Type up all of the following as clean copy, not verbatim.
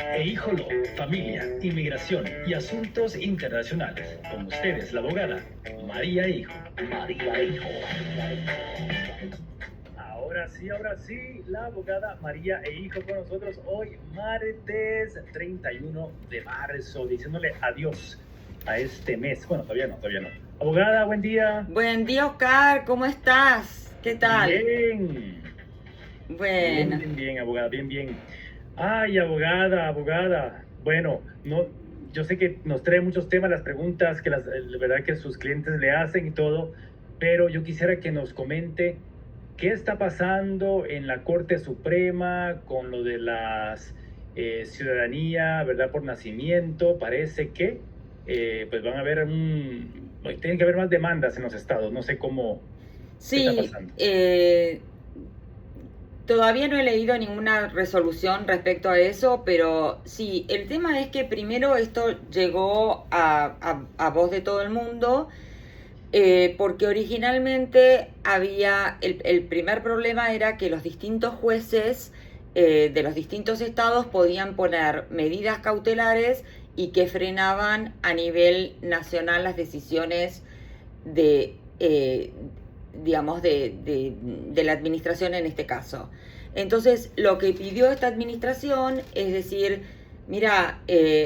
e Híjolo, familia, inmigración y asuntos internacionales. Con ustedes, la abogada María Hijo. María Hijo. Ahora sí, la abogada María e Hijo con nosotros hoy, martes 31 de marzo, diciéndole adiós a este mes. Bueno, todavía no. Abogada, buen día. Buen día, Oscar, ¿cómo estás? ¿Qué tal? Bien. Bueno. Bien, abogada, bien. Ay, abogada. Bueno, no, yo sé que nos trae muchos temas, las preguntas que la verdad que sus clientes le hacen y todo, pero yo quisiera que nos comente qué está pasando en la Corte Suprema con lo de las ciudadanía, ¿verdad? Por nacimiento. Parece que pues van a haber tienen que haber más demandas en los estados. No sé cómo Sí, está pasando. Todavía no he leído ninguna resolución respecto a eso, pero sí, el tema es que primero esto llegó a voz de todo el mundo, porque originalmente había, el primer problema era que los distintos jueces de los distintos estados podían poner medidas cautelares y que frenaban a nivel nacional las decisiones de, digamos, de la administración en este caso. Entonces, lo que pidió esta administración es decir, mira,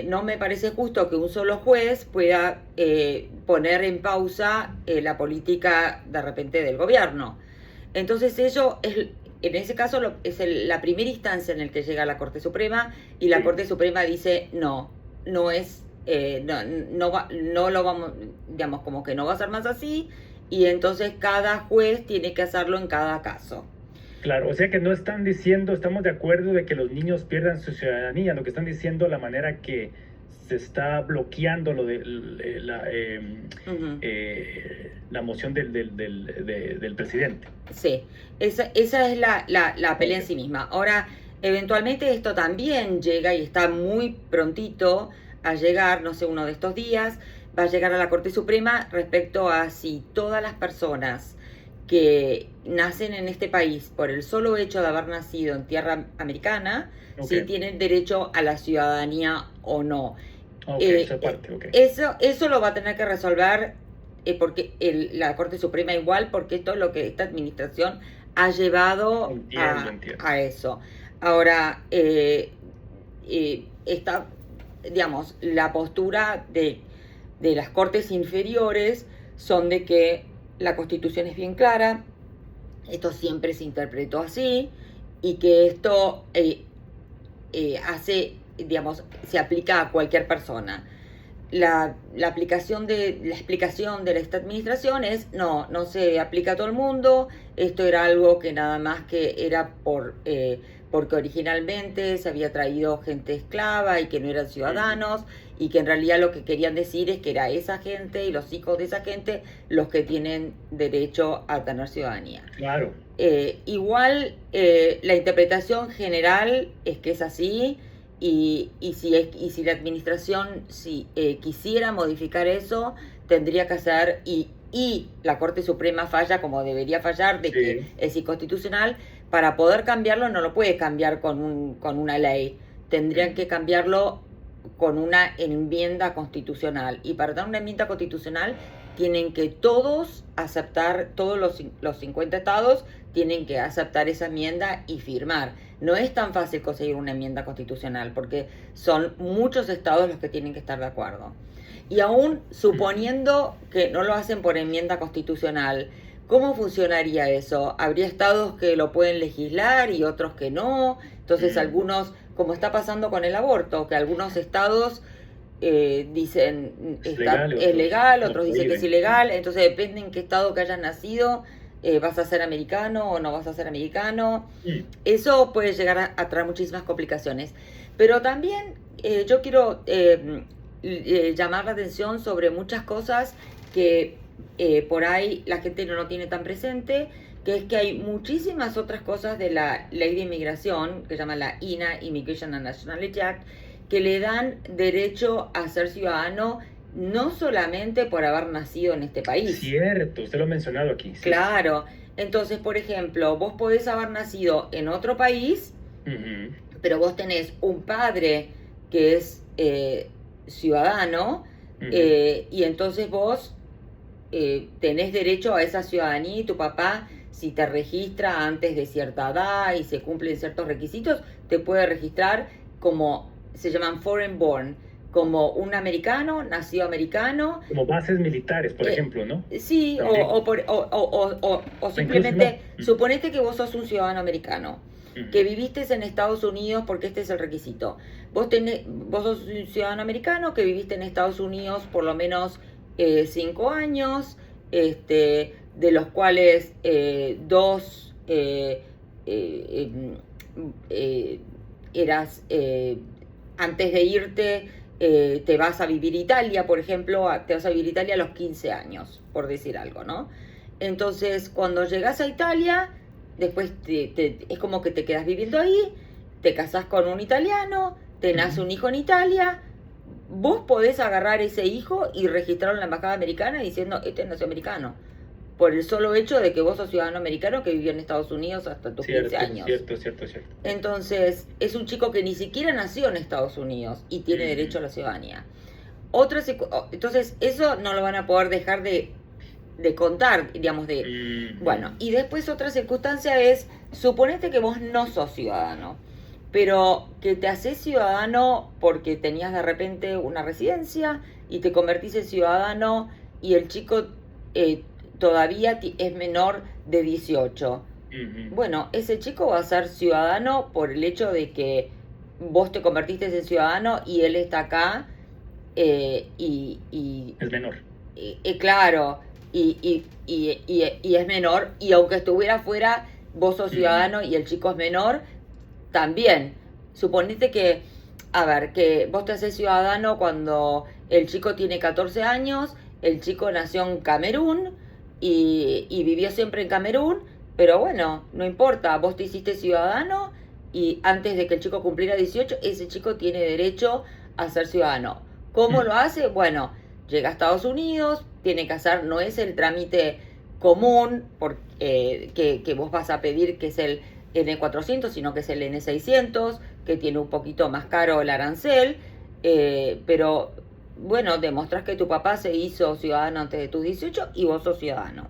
no me parece justo que un solo juez pueda poner en pausa la política de repente del gobierno. Entonces, en ese caso es la primera instancia en la que llega la Corte Suprema, y la Corte Suprema dice no es, no lo vamos, digamos, como que no va a ser más así, y entonces cada juez tiene que hacerlo en cada caso. Claro, o sea que no están diciendo, estamos de acuerdo de que los niños pierdan su ciudadanía, lo que están diciendo la manera que se está bloqueando lo de la moción del presidente. Sí, esa es la pelea en sí misma. Ahora, eventualmente esto también llega y está muy prontito a llegar, no sé, uno de estos días, va a llegar a la Corte Suprema respecto a si todas las personas que nacen en este país por el solo hecho de haber nacido en tierra americana, si tienen derecho a la ciudadanía o no. Esa parte, Eso lo va a tener que resolver porque la Corte Suprema igual, porque esto es lo que esta administración ha llevado a eso. Ahora, está, digamos, la postura de las Cortes inferiores son de que la Constitución es bien clara, esto siempre se interpretó así, y que esto digamos, se aplica a cualquier persona. La explicación de esta administración es no se aplica a todo el mundo, esto era algo que nada más que era porque originalmente se había traído gente esclava y que no eran ciudadanos, y que en realidad lo que querían decir es que era esa gente y los hijos de esa gente los que tienen derecho a tener ciudadanía. Claro. Igual la interpretación general es que es así, y si la administración quisiera modificar eso, tendría que hacer, y la Corte Suprema falla como debería fallar, de que es inconstitucional. Para poder cambiarlo no lo puede cambiar con una ley, tendrían que cambiarlo con una enmienda constitucional, y para dar una enmienda constitucional tienen que todos los 50 estados tienen que aceptar esa enmienda y firmar. No es tan fácil conseguir una enmienda constitucional porque son muchos estados los que tienen que estar de acuerdo. Y aún suponiendo que no lo hacen por enmienda constitucional, ¿cómo funcionaría eso? ¿Habría estados que lo pueden legislar y otros que no? Entonces algunos, como está pasando con el aborto, que algunos estados dicen es legal, otros dicen que es ilegal, entonces depende en qué estado que hayas nacido, vas a ser americano o no vas a ser americano. Eso puede llegar a traer muchísimas complicaciones. Pero también yo quiero llamar la atención sobre muchas cosas que por ahí la gente no lo tiene tan presente, que es que hay muchísimas otras cosas de la ley de inmigración, que se llama la INA, Immigration and Nationality Act, que le dan derecho a ser ciudadano no solamente por haber nacido en este país. Cierto, usted lo ha mencionado aquí. Sí. Claro. Entonces, por ejemplo, vos podés haber nacido en otro país, pero vos tenés un padre que es ciudadano, Ujú. y entonces vos tenés derecho a esa ciudadanía y tu papá, si te registra antes de cierta edad y se cumplen ciertos requisitos, te puede registrar como, se llaman foreign born, como un americano, nacido americano. Como bases militares, por ejemplo, ¿no? Sí, También. o Incluso simplemente, no. suponete que vos sos un ciudadano americano, que Ujú. viviste en Estados Unidos, porque este es el requisito. Vos sos un ciudadano americano que viviste en Estados Unidos por lo menos 5 años, de los cuales 2 eras, antes de irte, te vas a vivir a Italia, por ejemplo, te vas a vivir a Italia a los 15 años, por decir algo, ¿no? Entonces, cuando llegas a Italia, después es como que te quedas viviendo ahí, te casás con un italiano, te nace un hijo en Italia, vos podés agarrar ese hijo y registrarlo en la embajada americana diciendo, este nació americano, por el solo hecho de que vos sos ciudadano americano que vivió en Estados Unidos hasta tus 15 años. Cierto. Entonces, es un chico que ni siquiera nació en Estados Unidos y tiene derecho a la ciudadanía. Entonces, eso no lo van a poder dejar de contar, digamos, Bueno, y después otra circunstancia es, suponete que vos no sos ciudadano, pero que te haces ciudadano porque tenías de repente una residencia y te convertís en ciudadano y el chico todavía es menor de 18. Bueno, ese chico va a ser ciudadano por el hecho de que vos te convertiste en ciudadano y él está acá, Es menor. claro, y es menor, y aunque estuviera fuera, vos sos ciudadano y el chico es menor, también. Suponete que, a ver, que vos te haces ciudadano cuando el chico tiene 14 años, el chico nació en Camerún y vivió siempre en Camerún, pero bueno, no importa, vos te hiciste ciudadano y antes de que el chico cumpliera 18, ese chico tiene derecho a ser ciudadano. ¿Cómo lo hace? Bueno, llega a Estados Unidos, tiene que hacer, no es el trámite común que vos vas a pedir, que es el N400, sino que es el N600, que tiene un poquito más caro el arancel, pero bueno, demostrás que tu papá se hizo ciudadano antes de tus 18 y vos sos ciudadano.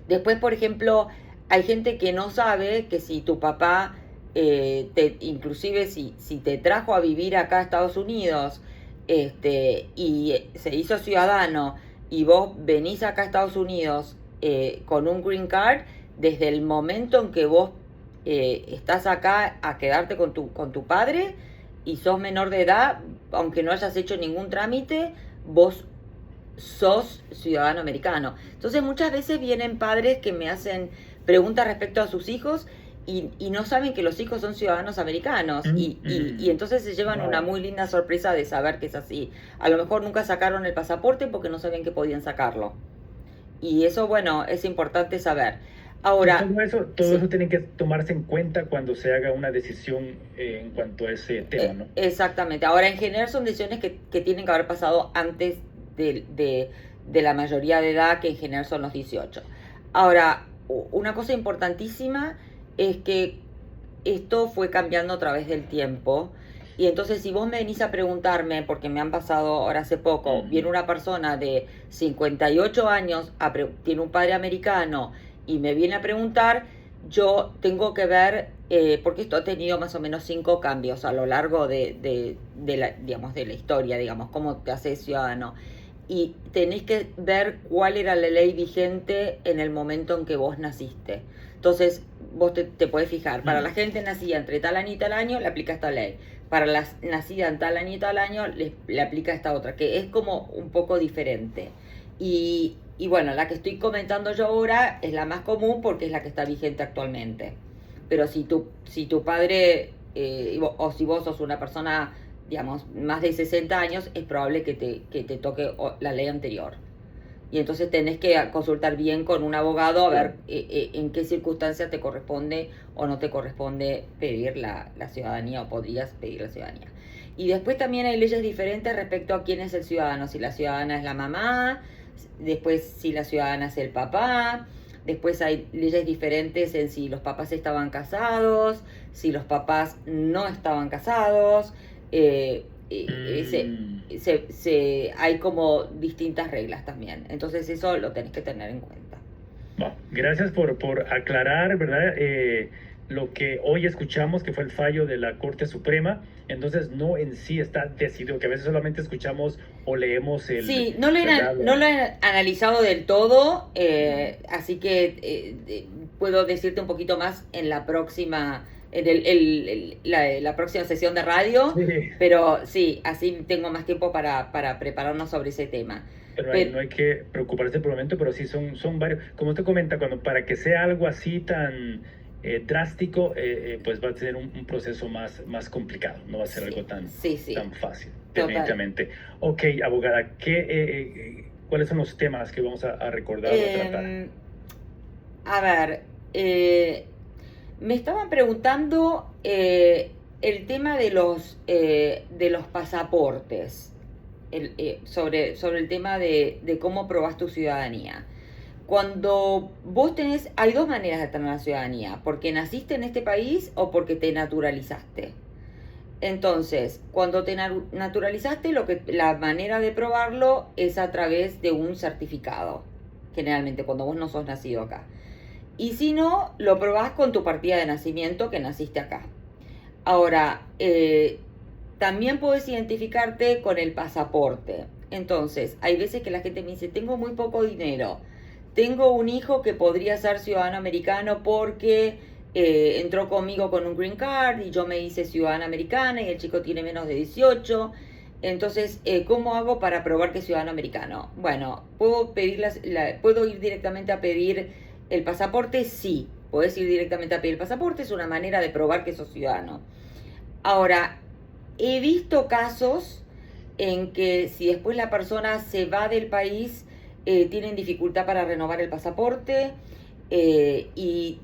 Después, por ejemplo, hay gente que no sabe que si tu papá, inclusive si te trajo a vivir acá a Estados Unidos, y se hizo ciudadano y vos venís acá a Estados Unidos con un green card, desde el momento en que vos estás acá a quedarte con tu padre y sos menor de edad, aunque no hayas hecho ningún trámite, vos sos ciudadano americano. Entonces muchas veces vienen padres que me hacen preguntas respecto a sus hijos y no saben que los hijos son ciudadanos americanos y entonces se llevan una muy linda sorpresa de saber que es así. A lo mejor nunca sacaron el pasaporte porque no sabían que podían sacarlo. Y eso, bueno, es importante saber. Ahora, todo eso tiene que tomarse en cuenta cuando se haga una decisión en cuanto a ese tema, ¿no? Exactamente. Ahora, en general son decisiones que tienen que haber pasado antes de la mayoría de edad, que en general son los 18. Ahora, una cosa importantísima es que esto fue cambiando a través del tiempo. Y entonces si vos me venís a preguntarme, porque me han pasado ahora hace poco, viene una persona de 58 años, tiene un padre americano y me viene a preguntar, yo tengo que ver, porque esto ha tenido más o menos 5 cambios a lo largo de la historia, digamos, cómo te haces ciudadano. Y tenés que ver cuál era la ley vigente en el momento en que vos naciste. Entonces, vos te podés fijar, para la gente nacida entre tal año y tal año, le aplica esta ley. Para la nacida en tal año y tal año, le aplica esta otra, que es como un poco diferente. Y bueno, la que estoy comentando yo ahora es la más común porque es la que está vigente actualmente. Pero si tu padre, o si vos sos una persona, digamos, más de 60 años, es probable que te toque la ley anterior. Y entonces tenés que consultar bien con un abogado a ver en qué circunstancias te corresponde o no te corresponde pedir la ciudadanía o podrías pedir la ciudadanía. Y después también hay leyes diferentes respecto a quién es el ciudadano. Si la ciudadana es la mamá, después si la ciudadana es el papá, después hay leyes diferentes en si los papás estaban casados, si los papás no estaban casados. eh, Mm. hay como distintas reglas también. Entonces eso lo tenés que tener en cuenta. Bueno, gracias por aclarar, ¿verdad? Lo que hoy escuchamos, que fue el fallo de la Corte Suprema, entonces no en sí está decidido, que a veces solamente escuchamos o leemos Sí, ¿verdad? no lo he analizado del todo, así que puedo decirte un poquito más en la próxima, en la próxima sesión de radio, Sí, pero sí, así tengo más tiempo para prepararnos sobre ese tema. pero Pero, no hay que preocuparse por el momento, pero sí son varios, como usted comenta, cuando para que sea algo así tan drástico, pues va a tener un proceso más complicado, no va a ser sí, algo tan, sí, sí, tan fácil, total. definitivamente. Ok, abogada, ¿cuáles son los temas que vamos a recordar o a tratar? Em, a ver, me estaban preguntando el tema de los pasaportes, sobre el tema de cómo probás tu ciudadanía. Cuando vos tenés, hay dos maneras de tener la ciudadanía, porque naciste en este país o porque te naturalizaste. Entonces, cuando te naturalizaste, la manera de probarlo es a través de un certificado, generalmente cuando vos no sos nacido acá. Y si no, lo probás con tu partida de nacimiento que naciste acá. Ahora, también puedes identificarte con el pasaporte. Entonces, hay veces que la gente me dice, tengo muy poco dinero, tengo un hijo que podría ser ciudadano americano porque entró conmigo con un green card y yo me hice ciudadana americana y el chico tiene menos de 18. Entonces, ¿cómo hago para probar que es ciudadano americano? Bueno, ¿puedo ir directamente a pedir el pasaporte? Sí, puedes ir directamente a pedir el pasaporte, es una manera de probar que sos ciudadano. Ahora, he visto casos en que si después la persona se va del país, tienen dificultad para renovar el pasaporte y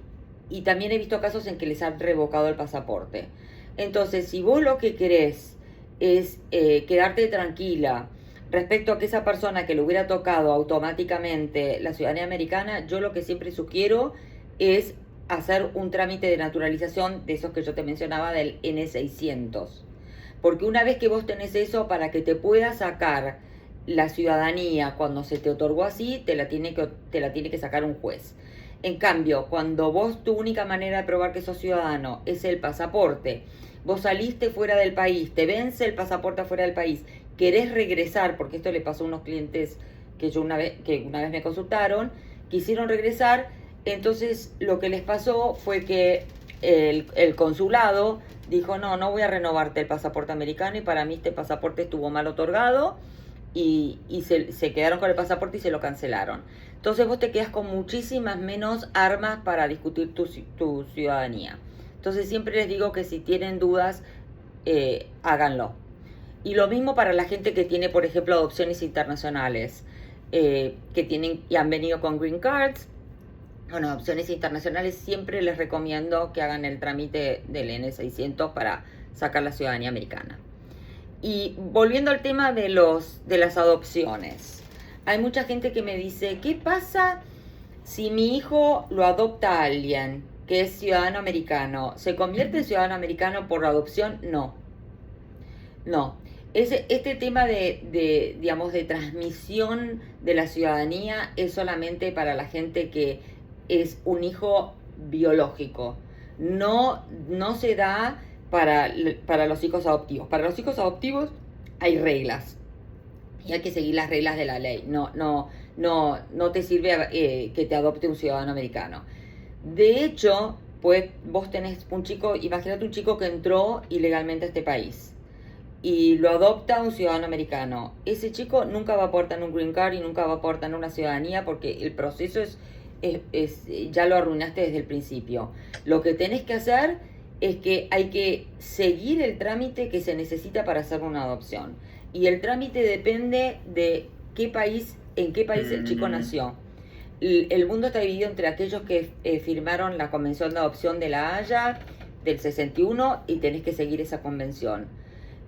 también he visto casos en que les han revocado el pasaporte. Entonces, si vos lo que querés es quedarte tranquila respecto a que esa persona que le hubiera tocado automáticamente la ciudadanía americana, yo lo que siempre sugiero es hacer un trámite de naturalización de esos que yo te mencionaba del N600. Porque una vez que vos tenés eso, para que te pueda sacar la ciudadanía cuando se te otorgó así, te la tiene que sacar un juez. En cambio, cuando vos tu única manera de probar que sos ciudadano es el pasaporte, vos saliste fuera del país, te vence el pasaporte fuera del país, querés regresar, porque esto le pasó a unos clientes que una vez me consultaron, quisieron regresar, entonces lo que les pasó fue que el consulado dijo, no voy a renovarte el pasaporte americano y para mí este pasaporte estuvo mal otorgado y se quedaron con el pasaporte y se lo cancelaron. Entonces vos te quedas con muchísimas menos armas para discutir tu ciudadanía. Entonces siempre les digo que si tienen dudas, háganlo. Y lo mismo para la gente que tiene, por ejemplo, adopciones internacionales, que tienen y han venido con green cards. Bueno, adopciones internacionales siempre les recomiendo que hagan el trámite del N600 para sacar la ciudadanía americana. Y volviendo al tema de las adopciones, hay mucha gente que me dice, ¿qué pasa si mi hijo lo adopta a alguien que es ciudadano americano? ¿Se convierte en ciudadano americano por adopción? No. Este tema digamos, de transmisión de la ciudadanía es solamente para la gente que es un hijo biológico. No se da para los hijos adoptivos. Para los hijos adoptivos hay reglas y hay que seguir las reglas de la ley. No te sirve que te adopte un ciudadano americano. De hecho, pues vos tenés un chico, imagínate un chico que entró ilegalmente a este país y lo adopta un ciudadano americano. Ese chico nunca va a poder tener un green card y nunca va a poder tener una ciudadanía porque el proceso ya lo arruinaste desde el principio. Lo que tenés que hacer es que hay que seguir el trámite que se necesita para hacer una adopción. Y el trámite depende de en qué país el chico nació. El mundo está dividido entre aquellos que firmaron la Convención de Adopción de La Haya del 61 y tenés que seguir esa convención.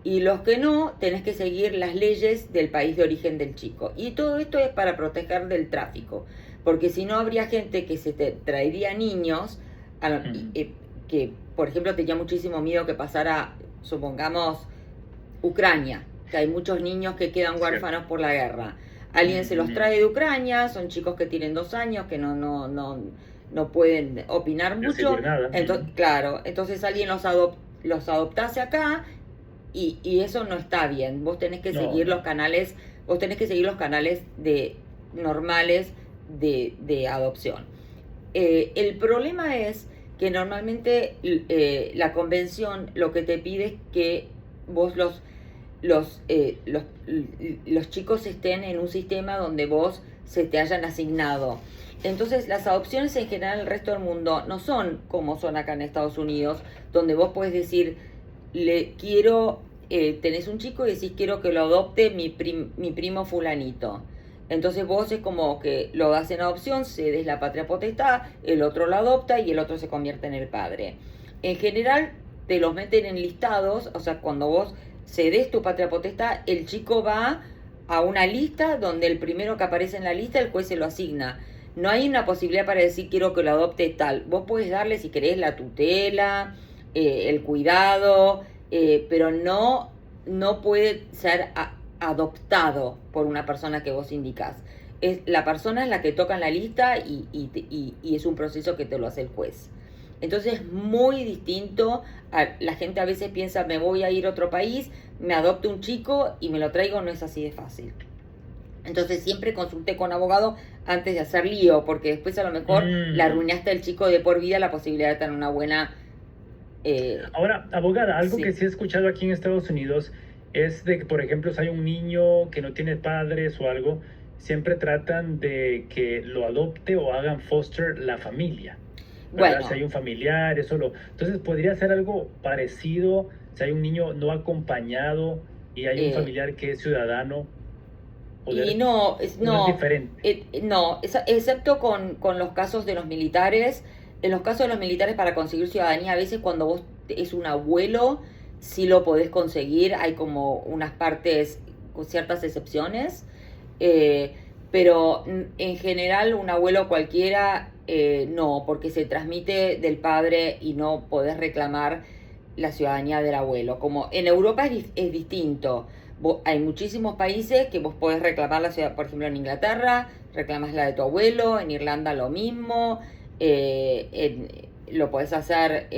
Y los que no, tenés que seguir las leyes del país de origen del chico. Y todo esto es para proteger del tráfico. Porque si no, habría gente que se te traería niños que, por ejemplo, tenía muchísimo miedo que pasara, supongamos, Ucrania, que hay muchos niños que quedan huérfanos por la guerra. Alguien se los trae de Ucrania, son chicos que tienen 2 años, que no pueden opinar mucho. Entonces, claro, entonces alguien los adoptase acá y eso no está bien. Vos tenés que seguir los canales, normales de adopción. El problema es que normalmente la convención lo que te pide es que vos los chicos estén en un sistema donde vos se te hayan asignado. Entonces las adopciones en general en el resto del mundo no son como son acá en Estados Unidos, donde vos podés decir, tenés un chico y decís quiero que lo adopte mi primo fulanito. Entonces vos es como que lo das en adopción, cedes la patria potestad, el otro lo adopta y el otro se convierte en el padre. En general te los meten en listados, o sea, cuando vos cedes tu patria potestad, el chico va a una lista donde el primero que aparece en la lista el juez se lo asigna. No hay una posibilidad para decir quiero que lo adopte tal. Vos podés darle si querés la tutela, el cuidado, pero no puede ser adoptado por una persona que vos indicás. La persona es la que toca en la lista y es un proceso que te lo hace el juez. Entonces es muy distinto. La gente a veces piensa, me voy a ir a otro país, me adopto un chico y me lo traigo, no es así de fácil. Entonces siempre consulté con abogado antes de hacer lío, porque después a lo mejor le arruinaste al chico de por vida la posibilidad de tener una buena... Ahora, abogada, algo sí. que sí he escuchado aquí en Estados Unidos es de que, por ejemplo, si hay un niño que no tiene padres o algo, siempre tratan de que lo adopte o hagan foster la familia. Bueno. Si hay un familiar, Entonces, ¿podría ser algo parecido si hay un niño no acompañado y hay un familiar que es ciudadano? Y no es diferente. Excepto con los casos de los militares. En los casos de los militares, para conseguir ciudadanía, a veces cuando vos es un abuelo, sí lo podés conseguir. Hay como unas partes con ciertas excepciones. Pero en general un abuelo cualquiera no, porque se transmite del padre y no podés reclamar la ciudadanía del abuelo. Como en Europa es distinto. Hay muchísimos países que vos podés reclamar la ciudadanía. Por ejemplo, en Inglaterra reclamas la de tu abuelo, en Irlanda lo mismo, lo podés hacer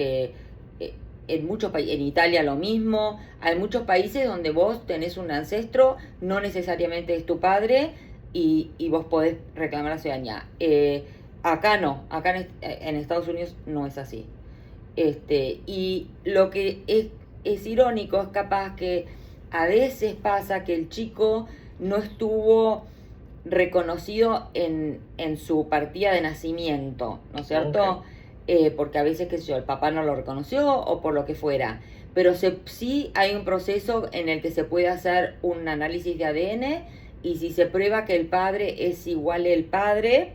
en muchos países, en Italia lo mismo. Hay muchos países donde vos tenés un ancestro, no necesariamente es tu padre, y vos podés reclamar la ciudadanía. Acá no, acá en Estados Unidos no es así. Y lo que es irónico es capaz que a veces pasa que el chico no estuvo reconocido en su partida de nacimiento, ¿no es cierto? Okay. Porque a veces, qué sé yo, el papá no lo reconoció o por lo que fuera. Pero sí hay un proceso en el que se puede hacer un análisis de ADN y si se prueba que el padre es igual al padre,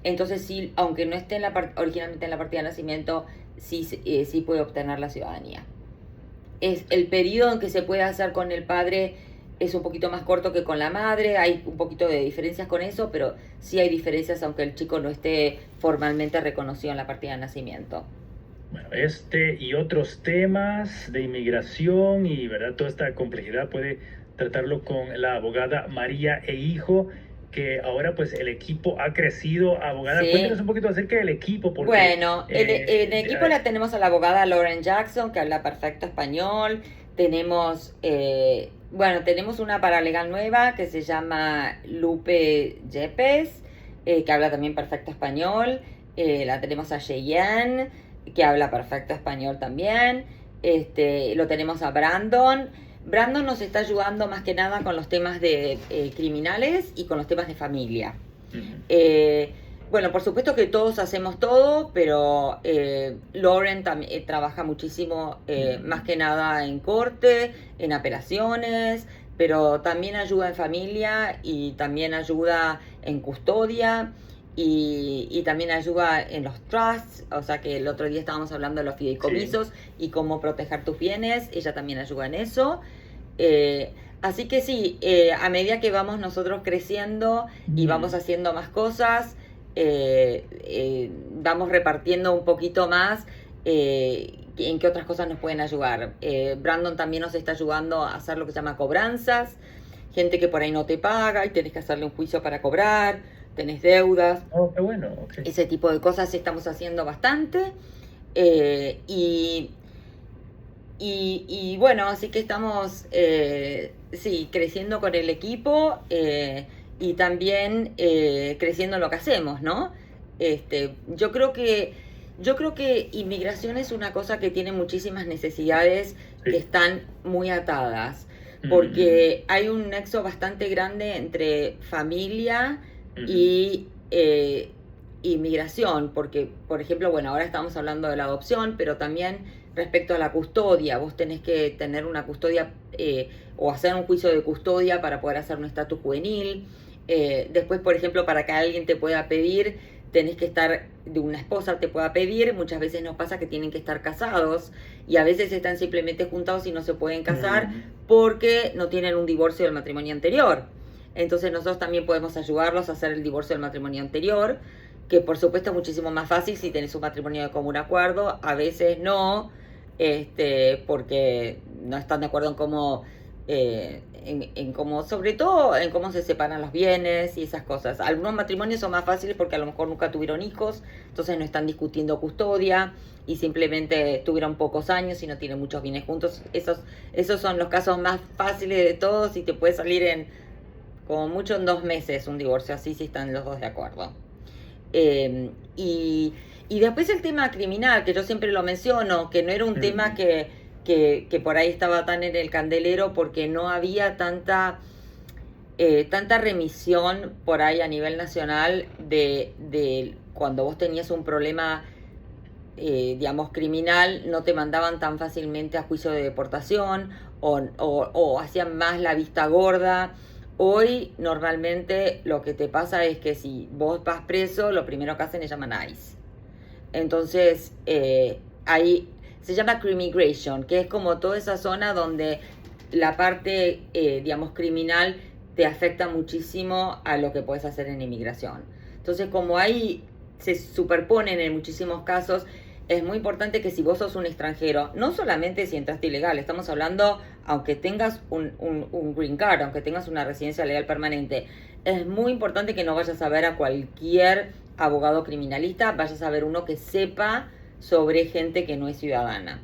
entonces sí, aunque no esté originalmente en la partida de nacimiento, sí puede obtener la ciudadanía. El periodo en que se puede hacer con el padre es un poquito más corto que con la madre, hay un poquito de diferencias con eso, pero sí hay diferencias aunque el chico no esté formalmente reconocido en la partida de nacimiento. Bueno, y otros temas de inmigración y verdad toda esta complejidad puede tratarlo con la abogada María e Hijo, que ahora pues el equipo ha crecido. Abogada, sí. Cuéntanos un poquito acerca del equipo. Porque, bueno, en el equipo la tenemos a la abogada Lauren Jackson, que habla perfecto español. Tenemos una paralegal nueva que se llama Lupe Yepes, que habla también perfecto español. La tenemos a Cheyenne, que habla perfecto español también. Lo tenemos a Brandon. Brandon nos está ayudando más que nada con los temas de criminales y con los temas de familia. Uh-huh. Bueno, por supuesto que todos hacemos todo, pero Lauren también trabaja muchísimo, más que nada en corte, en apelaciones, pero también ayuda en familia y también ayuda en custodia y también ayuda en los trusts. O sea que el otro día estábamos hablando de los fideicomisos, sí, y cómo proteger tus bienes. Ella también ayuda en eso. Así que sí, a medida que vamos nosotros creciendo y vamos haciendo más cosas, vamos repartiendo un poquito más en qué otras cosas nos pueden ayudar. Brandon también nos está ayudando a hacer lo que se llama cobranzas, gente que por ahí no te paga y tenés que hacerle un juicio para cobrar, tenés deudas. Oh, qué bueno, okay. Ese tipo de cosas estamos haciendo bastante. Y bueno, así que estamos, sí, creciendo con el equipo y también creciendo en lo que hacemos, ¿no? Yo creo que inmigración es una cosa que tiene muchísimas necesidades Sí. que están muy atadas, porque hay un nexo bastante grande entre familia y inmigración, porque, por ejemplo, bueno, ahora estamos hablando de la adopción, pero también respecto a la custodia, vos tenés que tener una custodia o hacer un juicio de custodia para poder hacer un estatus juvenil. Después, por ejemplo, para que alguien te pueda pedir, tenés que estar, de una esposa te pueda pedir, muchas veces nos pasa que tienen que estar casados y a veces están simplemente juntados y no se pueden casar porque no tienen un divorcio del matrimonio anterior. Entonces nosotros también podemos ayudarlos a hacer el divorcio del matrimonio anterior, que por supuesto es muchísimo más fácil si tenés un matrimonio de común acuerdo, a veces no, porque no están de acuerdo en cómo, en cómo, sobre todo en cómo se separan los bienes y esas cosas. Algunos matrimonios son más fáciles porque a lo mejor nunca tuvieron hijos, entonces no están discutiendo custodia y simplemente tuvieron pocos años y no tienen muchos bienes juntos. Esos son los casos más fáciles de todos y te puede salir en, como mucho en 2 meses, un divorcio así si están los dos de acuerdo. Y después el tema criminal, que yo siempre lo menciono, que no era un tema que por ahí estaba tan en el candelero porque no había tanta remisión por ahí a nivel nacional de cuando vos tenías un problema, digamos, criminal, no te mandaban tan fácilmente a juicio de deportación o hacían más la vista gorda. Hoy normalmente lo que te pasa es que si vos vas preso, lo primero que hacen es llamar a ICE. Entonces, ahí se llama Crimigration, que es como toda esa zona donde la parte, digamos, criminal te afecta muchísimo a lo que puedes hacer en inmigración. Entonces, como ahí se superponen en muchísimos casos, es muy importante que si vos sos un extranjero, no solamente si entraste ilegal, estamos hablando, aunque tengas un green card, aunque tengas una residencia legal permanente, es muy importante que no vayas a ver a cualquier abogado criminalista, vayas a ver uno que sepa sobre gente que no es ciudadana,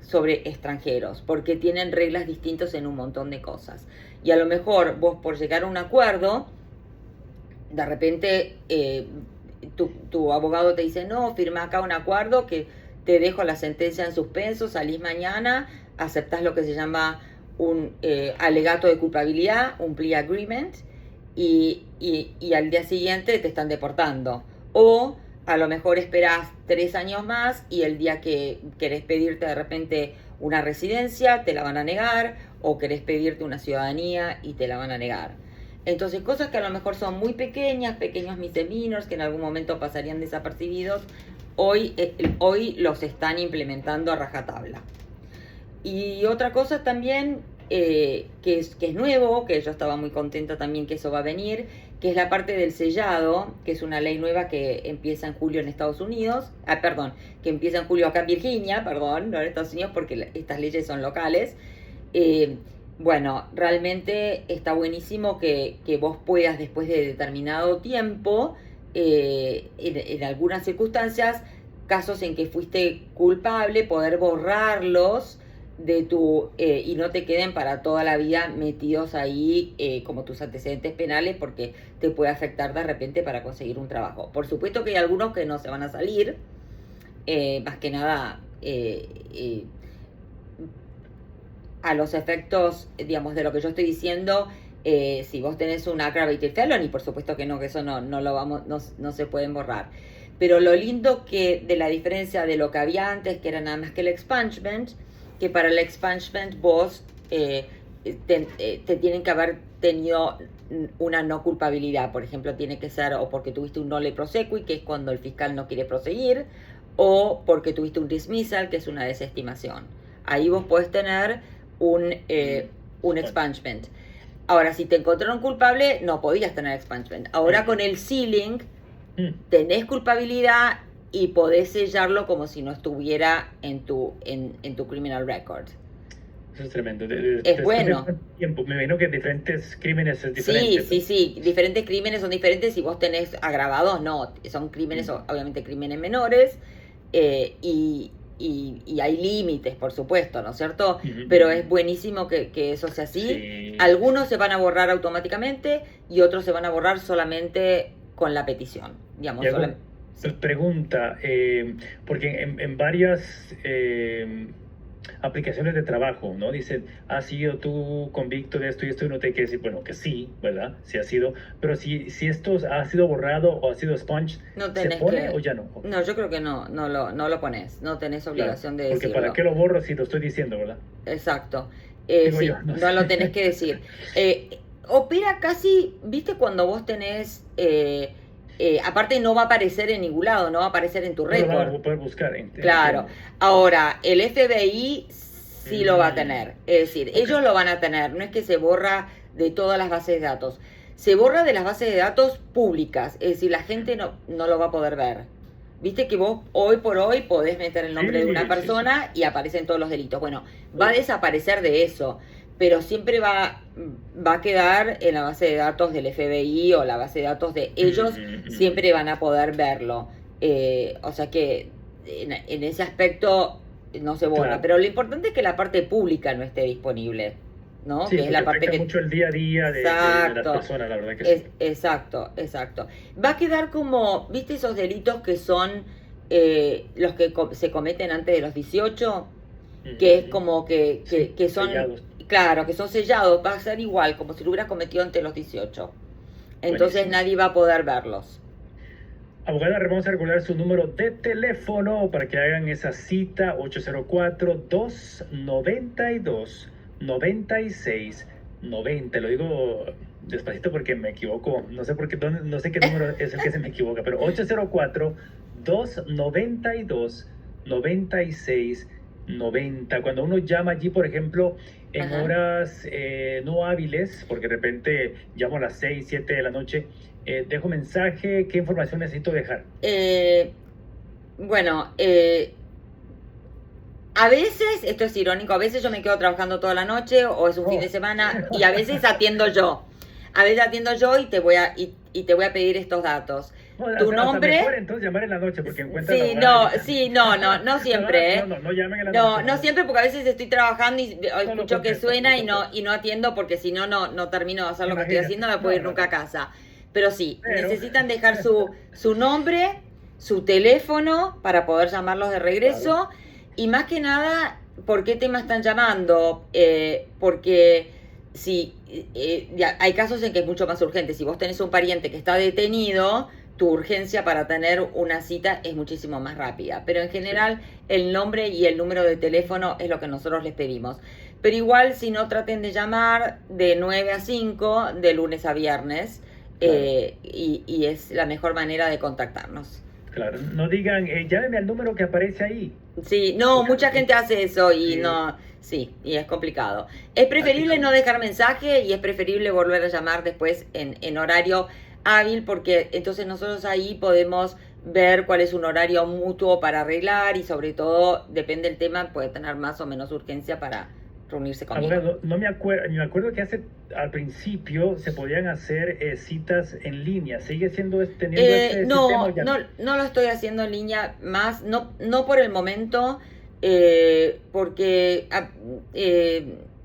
sobre extranjeros, porque tienen reglas distintas en un montón de cosas. Y a lo mejor vos por llegar a un acuerdo, de repente tu abogado te dice, no, firma acá un acuerdo que te dejo la sentencia en suspenso, salís mañana, aceptás lo que se llama un alegato de culpabilidad, un plea agreement, y al día siguiente te están deportando. O a lo mejor esperás 3 años más y el día que querés pedirte de repente una residencia, te la van a negar, o querés pedirte una ciudadanía y te la van a negar. Entonces, cosas que a lo mejor son muy pequeñas, pequeños misdemeanors que en algún momento pasarían desapercibidos, hoy los están implementando a rajatabla. Y otra cosa también que es nuevo, que yo estaba muy contenta también que eso va a venir, que es la parte del sellado, que es una ley nueva que empieza en julio en Estados Unidos, que empieza en julio acá en Virginia, no en Estados Unidos porque estas leyes son locales. Bueno, realmente está buenísimo que vos puedas después de determinado tiempo, en algunas circunstancias, casos en que fuiste culpable, poder borrarlos de tu y no te queden para toda la vida metidos ahí como tus antecedentes penales, porque te puede afectar de repente para conseguir un trabajo. Por supuesto que hay algunos que no se van a salir, más que nada a los efectos, digamos, de lo que yo estoy diciendo. Si vos tenés un aggravated felony, por supuesto que no, que eso no se pueden borrar. Pero lo lindo que de la diferencia de lo que había antes, que era nada más que el expungement, que para el expungement vos te tienen que haber tenido una no culpabilidad. Por ejemplo, tiene que ser o porque tuviste un nolle prosequi, que es cuando el fiscal no quiere proseguir, o porque tuviste un dismissal, que es una desestimación. Ahí vos podés tener un expungement. Ahora, si te encontraron culpable, no podías tener expungement. Ahora con el sealing tenés culpabilidad y podés sellarlo como si no estuviera en tu criminal record. Eso es tremendo. Es bueno. Tiempo. Me imagino que diferentes crímenes es diferente. Sí. Diferentes crímenes son diferentes. Si vos tenés agravados, no. Son crímenes, obviamente crímenes menores. Y hay límites, por supuesto, ¿no es cierto? Pero es buenísimo que eso sea así. Sí. Algunos se van a borrar automáticamente y otros se van a borrar solamente con la petición. Digamos, pregunta, porque en varias aplicaciones de trabajo, ¿no? Dicen, ¿has sido tú convicto de esto y esto? Y uno tiene que decir, bueno, que sí, ¿verdad? Sí ha sido. Pero si esto ha sido borrado o ha sido expunged, no tenés ¿se pone o ya no? No, yo creo que no lo pones. No tenés obligación de decirlo. Porque ¿para qué lo borro si lo estoy diciendo, verdad? Exacto. Sí, no lo tenés que decir. Opera casi, ¿viste cuando vos tenés... aparte no va a aparecer en ningún lado, no va a aparecer en tu récord. No lo van a poder buscar. Claro. Ahora, el FBI sí lo va a tener. Es decir, ellos lo van a tener. No es que se borra de todas las bases de datos. Se borra de las bases de datos públicas. Es decir, la gente no lo va a poder ver. Viste que vos hoy por hoy podés meter el nombre de una persona y aparecen todos los delitos. Bueno, va a desaparecer de eso. Pero siempre va a quedar en la base de datos del FBI o la base de datos de ellos, siempre van a poder verlo. O sea que en ese aspecto no se borra. Claro. Pero lo importante es que la parte pública no esté disponible, ¿no? Sí, que es la parte que mucho el día a día de las personas, la verdad que sí. Exacto. Va a quedar como, ¿viste esos delitos que son los que se cometen antes de los 18? Que es como que son... Sellados. Claro, que son sellados, va a ser igual, como si lo hubieras cometido entre los 18. Entonces buenísimo. Nadie va a poder verlos. Abogada, vamos a recordar su número de teléfono para que hagan esa cita, 804-292-9690. Lo digo despacito porque me equivoco, no sé qué número es el que se me equivoca, pero 804-292-9690. Cuando uno llama allí, por ejemplo, en horas no hábiles, porque de repente llamo a las 6, 7 de la noche, dejo mensaje, ¿qué información necesito dejar? Bueno, a veces, esto es irónico, a veces yo me quedo trabajando toda la noche o es un fin de semana y a veces atiendo yo. A veces atiendo yo y te voy a pedir estos datos. Tu nombre. Mejor, entonces llamar en la noche porque no siempre. No llamen en la noche. No siempre porque a veces estoy trabajando y escucho que suena y no atiendo porque si no termino de hacer lo que estoy haciendo, me puedo ir nunca a casa. Pero sí, necesitan dejar su nombre, su teléfono para poder llamarlos de regreso y más que nada, ¿por qué tema están llamando? Porque si hay casos en que es mucho más urgente. Si vos tenés un pariente que está detenido, tu urgencia para tener una cita es muchísimo más rápida. Pero en general el nombre y el número de teléfono es lo que nosotros les pedimos. Pero igual si no, traten de llamar de 9 a 5 de lunes a viernes. Y es la mejor manera de contactarnos. Claro, no digan, llámeme al número que aparece ahí. Sí, no, mucha gente hace eso y y es complicado. Es preferible no dejar mensaje y es preferible volver a llamar después en horario hábil porque entonces nosotros ahí podemos ver cuál es un horario mutuo para arreglar y sobre todo, depende del tema, puede tener más o menos urgencia para reunirse conmigo. Abogado, me acuerdo que al principio se podían hacer citas en línea. ¿Sigue siendo teniendo sistema? No lo estoy haciendo en línea más, no por el momento, porque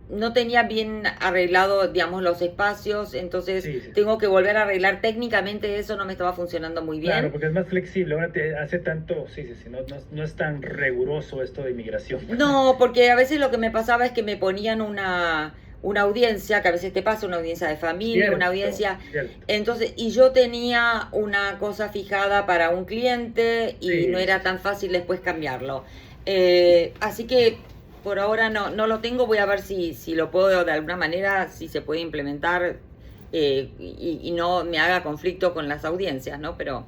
no tenía bien arreglado, digamos, los espacios, entonces tengo que volver a arreglar. Técnicamente eso no me estaba funcionando muy bien. Claro, porque es más flexible, ahora hace tanto, no es tan riguroso esto de inmigración. No, porque a veces lo que me pasaba es que me ponían una audiencia, que a veces te pasa, una audiencia de familia, una audiencia, entonces, y yo tenía una cosa fijada para un cliente y no era tan fácil después cambiarlo. Así que por ahora no lo tengo, voy a ver si lo puedo de alguna manera, si se puede implementar y no me haga conflicto con las audiencias, ¿no? Pero...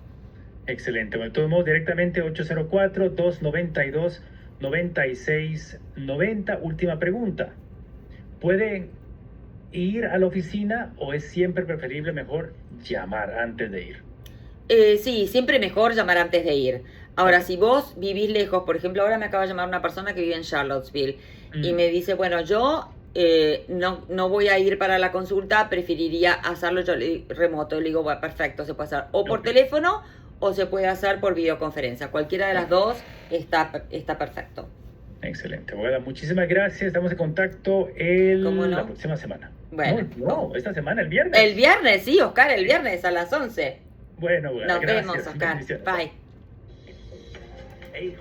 Excelente. Bueno, todos directamente 804-292-9690. Última pregunta. ¿Pueden ir a la oficina o es siempre preferible mejor llamar antes de ir? Sí, siempre mejor llamar antes de ir. Ahora, si vos vivís lejos, por ejemplo, ahora me acaba de llamar una persona que vive en Charlottesville y me dice, bueno, yo no voy a ir para la consulta, preferiría hacerlo yo remoto. Le digo, bueno, perfecto, se puede hacer o por teléfono o se puede hacer por videoconferencia. Cualquiera de las dos está perfecto. Excelente, abogada. Muchísimas gracias. Estamos en contacto la próxima semana. Bueno. No, esta semana, el viernes. El viernes, sí, Oscar, el viernes a las 11. Bueno, Nos vemos, Oscar. Bye. Hey.